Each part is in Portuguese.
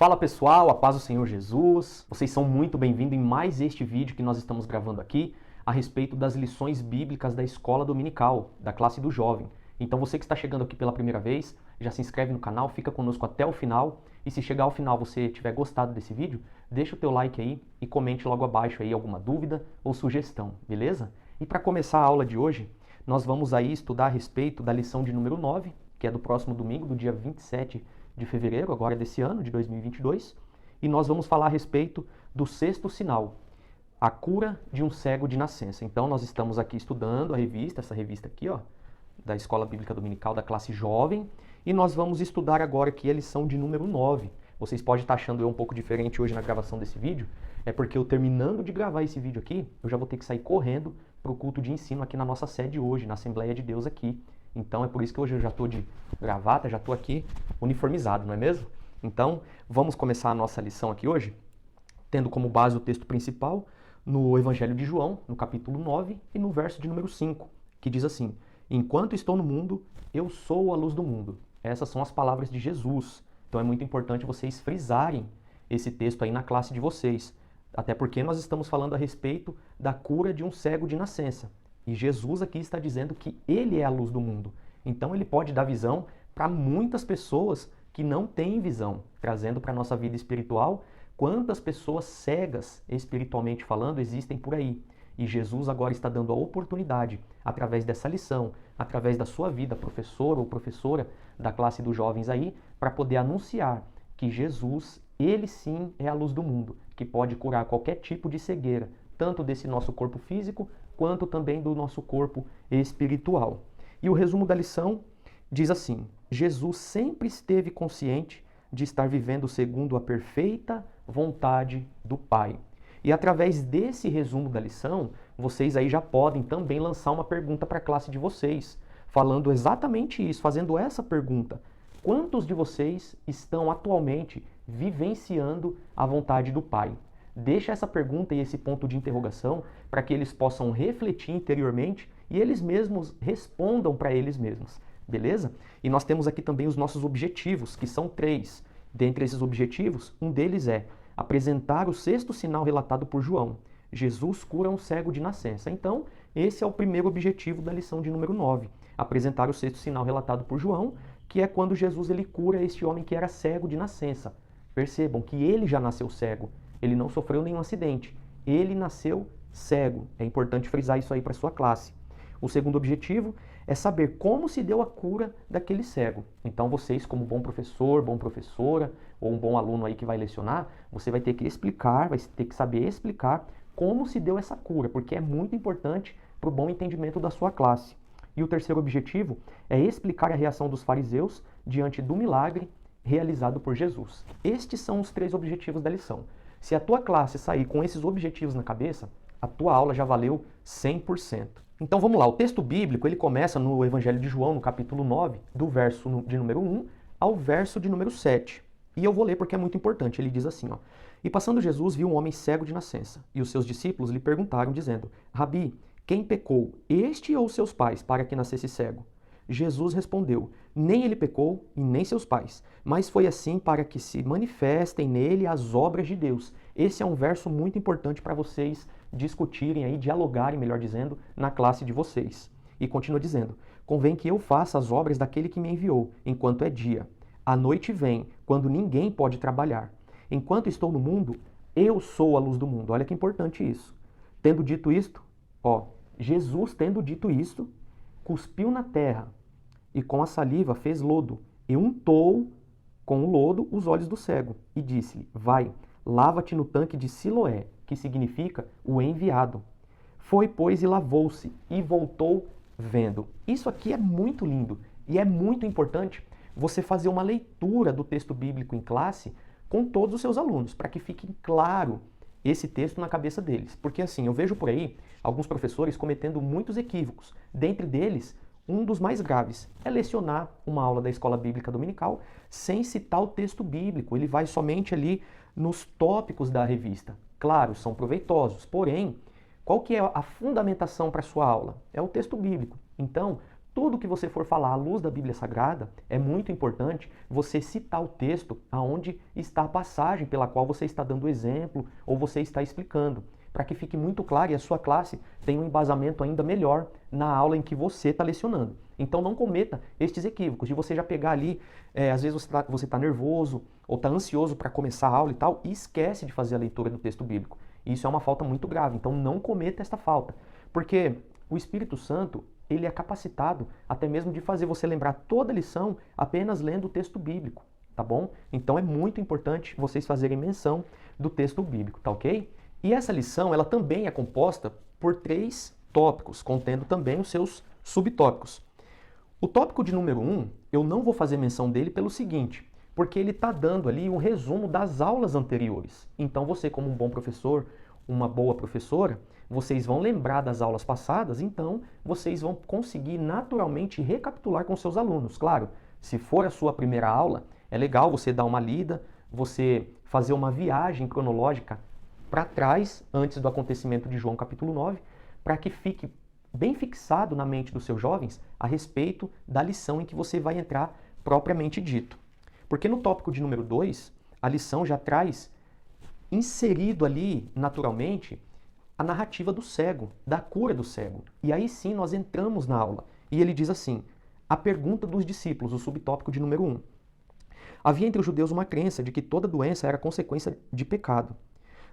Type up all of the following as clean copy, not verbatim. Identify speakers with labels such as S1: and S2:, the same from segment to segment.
S1: Fala pessoal, a paz do Senhor Jesus. Vocês são muito bem-vindos em mais este vídeo que nós estamos gravando aqui a respeito das lições bíblicas da escola dominical, da classe do jovem. Então você que está chegando aqui pela primeira vez, já se inscreve no canal, fica conosco até o final. E se chegar ao final você tiver gostado desse vídeo, deixa o teu like aí e comente logo abaixo aí alguma dúvida ou sugestão, beleza? E para começar a aula de hoje, nós vamos aí estudar a respeito da lição de número 9, que é do próximo domingo, do dia 27 de fevereiro, agora desse ano, de 2022, e nós vamos falar a respeito do sexto sinal, a cura de um cego de nascença. Então nós estamos aqui estudando a revista, essa revista aqui, ó, da Escola Bíblica Dominical da classe jovem, e nós vamos estudar agora aqui a lição de número 9. Vocês podem estar achando eu um pouco diferente hoje na gravação desse vídeo, é porque eu terminando de gravar esse vídeo aqui, eu já vou ter que sair correndo para o culto de ensino aqui na nossa sede hoje, na Assembleia de Deus aqui. Então é por isso que hoje eu já estou de gravata, já estou aqui uniformizado, não é mesmo? Então vamos começar a nossa lição aqui hoje, tendo como base o texto principal no Evangelho de João, no capítulo 9 e no verso de número 5, que diz assim: enquanto estou no mundo, eu sou a luz do mundo. Essas são as palavras de Jesus. Então é muito importante vocês frisarem esse texto aí na classe de vocês, até porque nós estamos falando a respeito da cura de um cego de nascença. E Jesus aqui está dizendo que ele é a luz do mundo. Então ele pode dar visão para muitas pessoas que não têm visão, trazendo para a nossa vida espiritual quantas pessoas cegas, espiritualmente falando, existem por aí. E Jesus agora está dando a oportunidade, através dessa lição, através da sua vida, professor ou professora da classe dos jovens aí, para poder anunciar que Jesus, ele sim é a luz do mundo, que pode curar qualquer tipo de cegueira, tanto desse nosso corpo físico, quanto também do nosso corpo espiritual. E o resumo da lição diz assim: Jesus sempre esteve consciente de estar vivendo segundo a perfeita vontade do Pai. E através desse resumo da lição, vocês aí já podem também lançar uma pergunta para a classe de vocês, falando exatamente isso, fazendo essa pergunta: quantos de vocês estão atualmente vivenciando a vontade do Pai? Deixa essa pergunta e esse ponto de interrogação para que eles possam refletir interiormente e eles mesmos respondam para eles mesmos, beleza? E nós temos aqui também os nossos objetivos, que são 3. Dentre esses objetivos, um deles é apresentar o sexto sinal relatado por João. Jesus cura um cego de nascença. Então, esse é o primeiro objetivo da lição de número 9, apresentar o sexto sinal relatado por João, que é quando Jesus ele cura este homem que era cego de nascença. Percebam que ele já nasceu cego. Ele não sofreu nenhum acidente. Ele nasceu cego. É importante frisar isso aí para a sua classe. O segundo objetivo é saber como se deu a cura daquele cego. Então vocês, como bom professor, bom professora, ou um bom aluno aí que vai lecionar, você vai ter que explicar, vai ter que saber explicar como se deu essa cura, porque é muito importante para o bom entendimento da sua classe. E o terceiro objetivo é explicar a reação dos fariseus diante do milagre realizado por Jesus. Estes são os 3 objetivos da lição. Se a tua classe sair com esses objetivos na cabeça, a tua aula já valeu 100%. Então vamos lá, o texto bíblico ele começa no Evangelho de João, no capítulo 9, do verso de número 1 ao verso de número 7. E eu vou ler porque é muito importante. Ele diz assim, ó: e passando Jesus viu um homem cego de nascença, e os seus discípulos lhe perguntaram, dizendo: Rabi, quem pecou, este ou seus pais, para que nascesse cego? Jesus respondeu: nem ele pecou e nem seus pais, mas foi assim para que se manifestem nele as obras de Deus. Esse é um verso muito importante para vocês discutirem aí, dialogarem, melhor dizendo, na classe de vocês. E continua dizendo: convém que eu faça as obras daquele que me enviou, enquanto é dia. A noite vem, quando ninguém pode trabalhar. Enquanto estou no mundo, eu sou a luz do mundo. Olha que importante isso. Tendo dito isto, ó, Jesus tendo dito isto, cuspiu na terra e com a saliva fez lodo e untou com o lodo os olhos do cego e disse-lhe: vai, lava-te no tanque de Siloé, que significa o enviado. Foi, pois, e lavou-se e voltou vendo. Isso aqui é muito lindo e é muito importante você fazer uma leitura do texto bíblico em classe com todos os seus alunos, para que fique claro esse texto na cabeça deles. Porque assim, eu vejo por aí alguns professores cometendo muitos equívocos. Dentre deles, um dos mais graves é lecionar uma aula da escola bíblica dominical sem citar o texto bíblico. Ele vai somente ali nos tópicos da revista. Claro, são proveitosos, porém, qual que é a fundamentação para a sua aula? É o texto bíblico. Então, tudo que você for falar à luz da Bíblia Sagrada, é muito importante você citar o texto aonde está a passagem pela qual você está dando exemplo ou você está explicando, para que fique muito claro e a sua classe tenha um embasamento ainda melhor na aula em que você está lecionando. Então não cometa estes equívocos de você já pegar ali, às vezes você está nervoso ou está ansioso para começar a aula e tal, e esquece de fazer a leitura do texto bíblico. Isso é uma falta muito grave, então não cometa esta falta, porque o Espírito Santo, ele é capacitado até mesmo de fazer você lembrar toda a lição apenas lendo o texto bíblico, tá bom? Então é muito importante vocês fazerem menção do texto bíblico, tá ok? E essa lição, ela também é composta por 3 tópicos, contendo também os seus subtópicos. O tópico de número 1, eu não vou fazer menção dele pelo seguinte, porque ele está dando ali um resumo das aulas anteriores. Então você, como um bom professor, uma boa professora, vocês vão lembrar das aulas passadas, então vocês vão conseguir naturalmente recapitular com seus alunos. Claro, se for a sua primeira aula, é legal você dar uma lida, você fazer uma viagem cronológica para trás, antes do acontecimento de João capítulo 9, para que fique bem fixado na mente dos seus jovens a respeito da lição em que você vai entrar propriamente dito. Porque no tópico de número 2, a lição já traz inserido ali, naturalmente, a narrativa do cego, da cura do cego. E aí sim nós entramos na aula. E ele diz assim, a pergunta dos discípulos, o subtópico de número 1. Havia entre os judeus uma crença de que toda doença era consequência de pecado,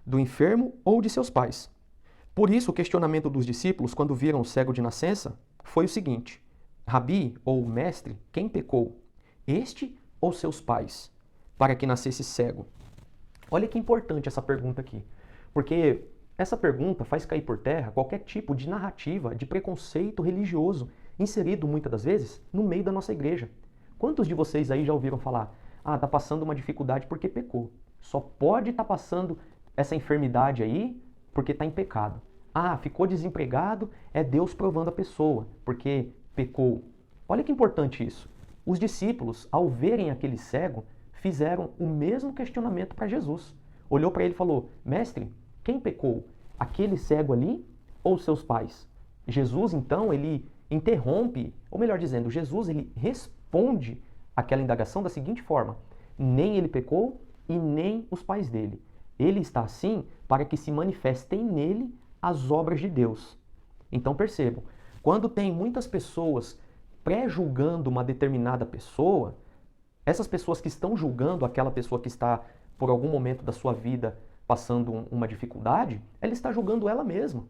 S1: do enfermo ou de seus pais. Por isso, o questionamento dos discípulos, quando viram o cego de nascença, foi o seguinte, Rabi, ou mestre, quem pecou? Este ou seus pais, para que nascesse cego? Olha que importante essa pergunta aqui, porque essa pergunta faz cair por terra qualquer tipo de narrativa de preconceito religioso inserido muitas das vezes no meio da nossa igreja. Quantos de vocês aí já ouviram falar, tá passando uma dificuldade porque pecou? Só pode estar passando essa enfermidade aí porque está em pecado. Ficou desempregado, é Deus provando a pessoa, porque pecou. Olha que importante isso. Os discípulos, ao verem aquele cego, fizeram o mesmo questionamento para Jesus. Olhou para ele e falou, mestre, quem pecou? Aquele cego ali ou seus pais? Jesus, então, ele interrompe, ou melhor dizendo, Jesus, ele responde aquela indagação da seguinte forma, nem ele pecou e nem os pais dele. Ele está assim para que se manifestem nele as obras de Deus. Então percebam, quando tem muitas pessoas pré-julgando uma determinada pessoa, essas pessoas que estão julgando aquela pessoa que está, por algum momento da sua vida, passando uma dificuldade, ela está julgando ela mesma.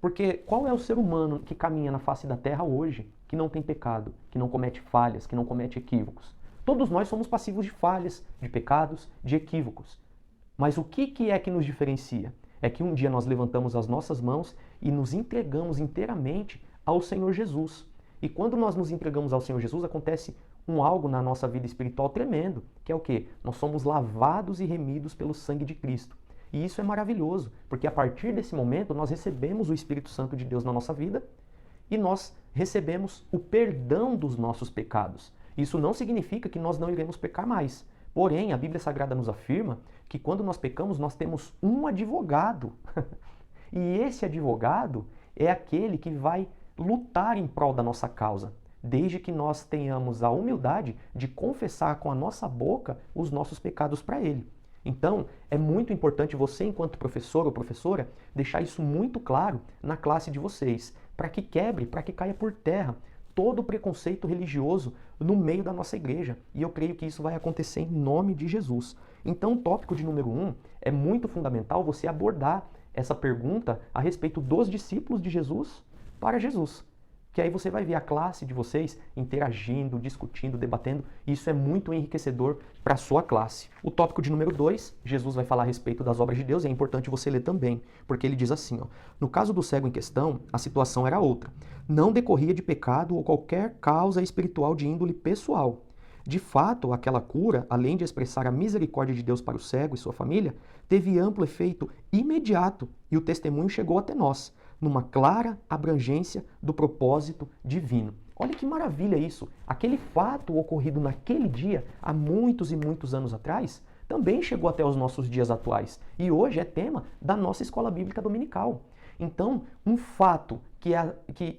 S1: Porque qual é o ser humano que caminha na face da terra hoje, que não tem pecado, que não comete falhas, que não comete equívocos? Todos nós somos passivos de falhas, de pecados, de equívocos. Mas o que é que nos diferencia? É que um dia nós levantamos as nossas mãos e nos entregamos inteiramente ao Senhor Jesus. E quando nós nos entregamos ao Senhor Jesus, acontece algo na nossa vida espiritual tremendo, que é o quê? Nós somos lavados e remidos pelo sangue de Cristo. E isso é maravilhoso, porque a partir desse momento nós recebemos o Espírito Santo de Deus na nossa vida e nós recebemos o perdão dos nossos pecados. Isso não significa que nós não iremos pecar mais. Porém, a Bíblia Sagrada nos afirma que quando nós pecamos, nós temos um advogado. E esse advogado é aquele que vai lutar em prol da nossa causa, desde que nós tenhamos a humildade de confessar com a nossa boca os nossos pecados para ele. Então, é muito importante você, enquanto professor ou professora, deixar isso muito claro na classe de vocês, para que quebre, para que caia por terra todo o preconceito religioso no meio da nossa igreja. E eu creio que isso vai acontecer em nome de Jesus. Então, o tópico de número 1 é muito fundamental você abordar essa pergunta a respeito dos discípulos de Jesus para Jesus. Que aí você vai ver a classe de vocês interagindo, discutindo, debatendo, e isso é muito enriquecedor para a sua classe. O tópico de número 2, Jesus vai falar a respeito das obras de Deus, e é importante você ler também, porque ele diz assim, no caso do cego em questão, a situação era outra. Não decorria de pecado ou qualquer causa espiritual de índole pessoal. De fato, aquela cura, além de expressar a misericórdia de Deus para o cego e sua família, teve amplo efeito imediato, e o testemunho chegou até nós, numa clara abrangência do propósito divino. Olha que maravilha isso! Aquele fato ocorrido naquele dia, há muitos e muitos anos atrás, também chegou até os nossos dias atuais. E hoje é tema da nossa escola bíblica dominical. Então, um fato que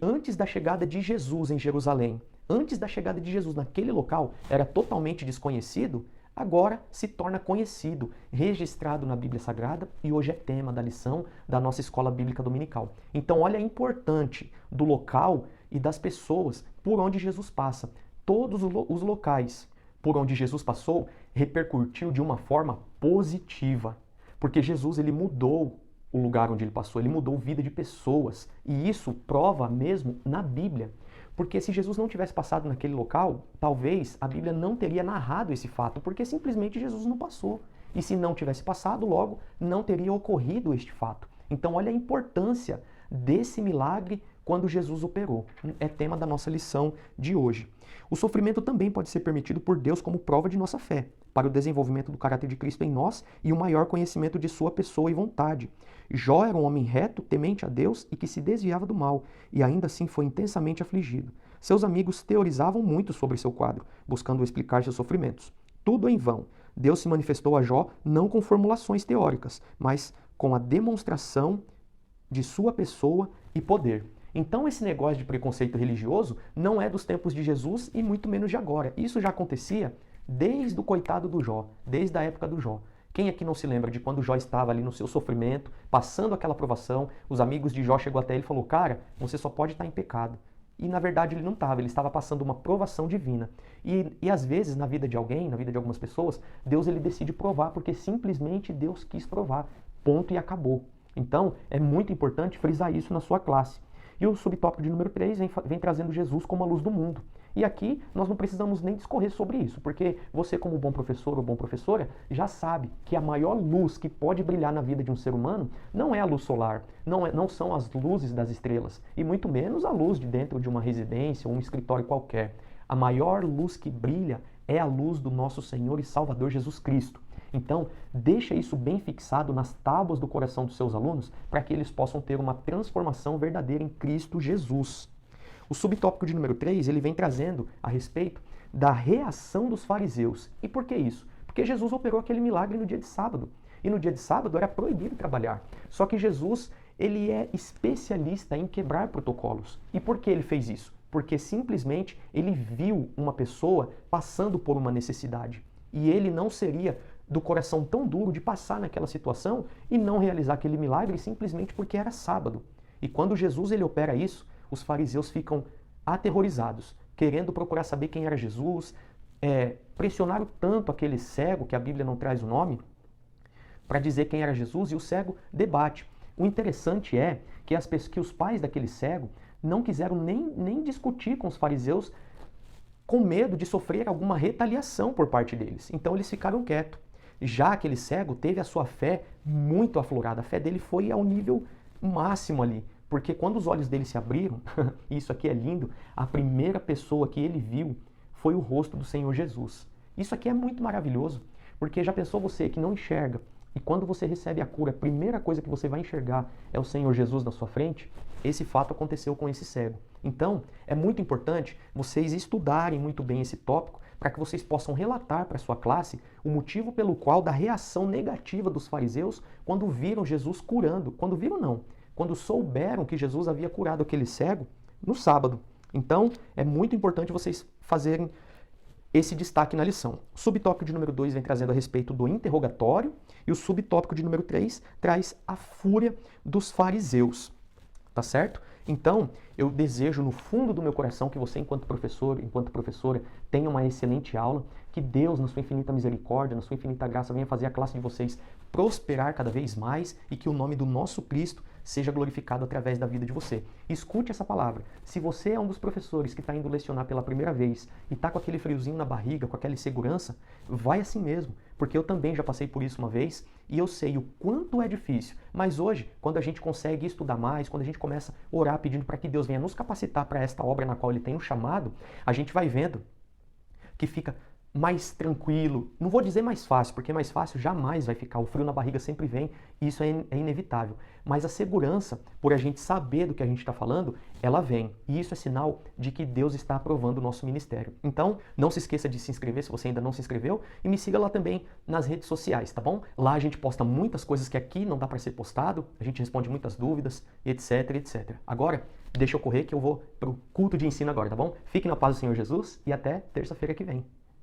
S1: antes da chegada de Jesus em Jerusalém, antes da chegada de Jesus naquele local, era totalmente desconhecido, agora se torna conhecido, registrado na Bíblia Sagrada e hoje é tema da lição da nossa escola bíblica dominical. Então, olha a importância do local e das pessoas por onde Jesus passa. Todos os locais por onde Jesus passou repercutiu de uma forma positiva, porque Jesus ele mudou o lugar onde ele passou, ele mudou a vida de pessoas, e isso prova mesmo na Bíblia. Porque se Jesus não tivesse passado naquele local, talvez a Bíblia não teria narrado esse fato, porque simplesmente Jesus não passou. E se não tivesse passado, logo não teria ocorrido este fato. Então olha a importância desse milagre quando Jesus operou. É tema da nossa lição de hoje. O sofrimento também pode ser permitido por Deus como prova de nossa fé, para o desenvolvimento do caráter de Cristo em nós e o maior conhecimento de sua pessoa e vontade. Jó era um homem reto, temente a Deus e que se desviava do mal, e ainda assim foi intensamente afligido. Seus amigos teorizavam muito sobre seu quadro, buscando explicar seus sofrimentos. Tudo em vão. Deus se manifestou a Jó não com formulações teóricas, mas com a demonstração de sua pessoa e poder. Então esse negócio de preconceito religioso não é dos tempos de Jesus e muito menos de agora. Isso já acontecia desde o coitado do Jó, desde a época do Jó. Quem aqui não se lembra de quando Jó estava ali no seu sofrimento, passando aquela provação, os amigos de Jó chegou até ele e falou: cara, você só pode estar em pecado. E na verdade ele não estava, ele estava passando uma provação divina. E às vezes na vida de alguém, na vida de algumas pessoas, Deus ele decide provar porque simplesmente Deus quis provar. Ponto e acabou. Então é muito importante frisar isso na sua classe. E o subtópico de número 3 vem trazendo Jesus como a luz do mundo. E aqui nós não precisamos nem discorrer sobre isso, porque você como bom professor ou bom professora já sabe que a maior luz que pode brilhar na vida de um ser humano não é a luz solar, não são as luzes das estrelas, e muito menos a luz de dentro de uma residência ou um escritório qualquer. A maior luz que brilha é a luz do nosso Senhor e Salvador Jesus Cristo. Então, deixa isso bem fixado nas tábuas do coração dos seus alunos para que eles possam ter uma transformação verdadeira em Cristo Jesus. O subtópico de número 3, ele vem trazendo a respeito da reação dos fariseus. E por que isso? Porque Jesus operou aquele milagre no dia de sábado. E no dia de sábado era proibido trabalhar. Só que Jesus, ele é especialista em quebrar protocolos. E por que ele fez isso? Porque simplesmente ele viu uma pessoa passando por uma necessidade. E ele não seria do coração tão duro de passar naquela situação e não realizar aquele milagre simplesmente porque era sábado. E quando Jesus ele opera isso, os fariseus ficam aterrorizados, querendo procurar saber quem era Jesus, pressionaram tanto aquele cego, que a Bíblia não traz o nome, para dizer quem era Jesus, e o cego debate. O interessante é que os pais daquele cego não quiseram nem discutir com os fariseus com medo de sofrer alguma retaliação por parte deles. Então eles ficaram quietos. Já aquele cego teve a sua fé muito aflorada. A fé dele foi ao nível máximo ali. Porque quando os olhos dele se abriram, e isso aqui é lindo, a primeira pessoa que ele viu foi o rosto do Senhor Jesus. Isso aqui é muito maravilhoso, porque já pensou você que não enxerga, e quando você recebe a cura, a primeira coisa que você vai enxergar é o Senhor Jesus na sua frente? Esse fato aconteceu com esse cego. Então, é muito importante vocês estudarem muito bem esse tópico para que vocês possam relatar para a sua classe o motivo pelo qual da reação negativa dos fariseus quando viram Jesus curando. Quando viram, não. Quando souberam que Jesus havia curado aquele cego no sábado. Então, é muito importante vocês fazerem esse destaque na lição. O subtópico de número 2 vem trazendo a respeito do interrogatório e o subtópico de número 3 traz a fúria dos fariseus. Tá certo? Então, eu desejo no fundo do meu coração que você, enquanto professor, enquanto professora, tenha uma excelente aula, que Deus, na sua infinita misericórdia, na sua infinita graça, venha fazer a classe de vocês prosperar cada vez mais e que o nome do nosso Cristo seja glorificado através da vida de você. Escute essa palavra. Se você é um dos professores que está indo lecionar pela primeira vez e está com aquele friozinho na barriga, com aquela insegurança, vai assim mesmo, porque eu também já passei por isso uma vez e eu sei o quanto é difícil. Mas hoje, quando a gente consegue estudar mais, quando a gente começa a orar pedindo para que Deus venha nos capacitar para esta obra na qual Ele tem nos chamado, a gente vai vendo que fica mais tranquilo. Não vou dizer mais fácil, porque mais fácil jamais vai ficar. O frio na barriga sempre vem e isso é inevitável. Mas a segurança, por a gente saber do que a gente está falando, ela vem. E isso é sinal de que Deus está aprovando o nosso ministério. Então, não se esqueça de se inscrever se você ainda não se inscreveu e me siga lá também nas redes sociais, tá bom? Lá a gente posta muitas coisas que aqui não dá para ser postado, a gente responde muitas dúvidas, etc, etc. Agora, deixa eu correr que eu vou pro culto de ensino agora, tá bom? Fique na paz do Senhor Jesus e até terça-feira que vem.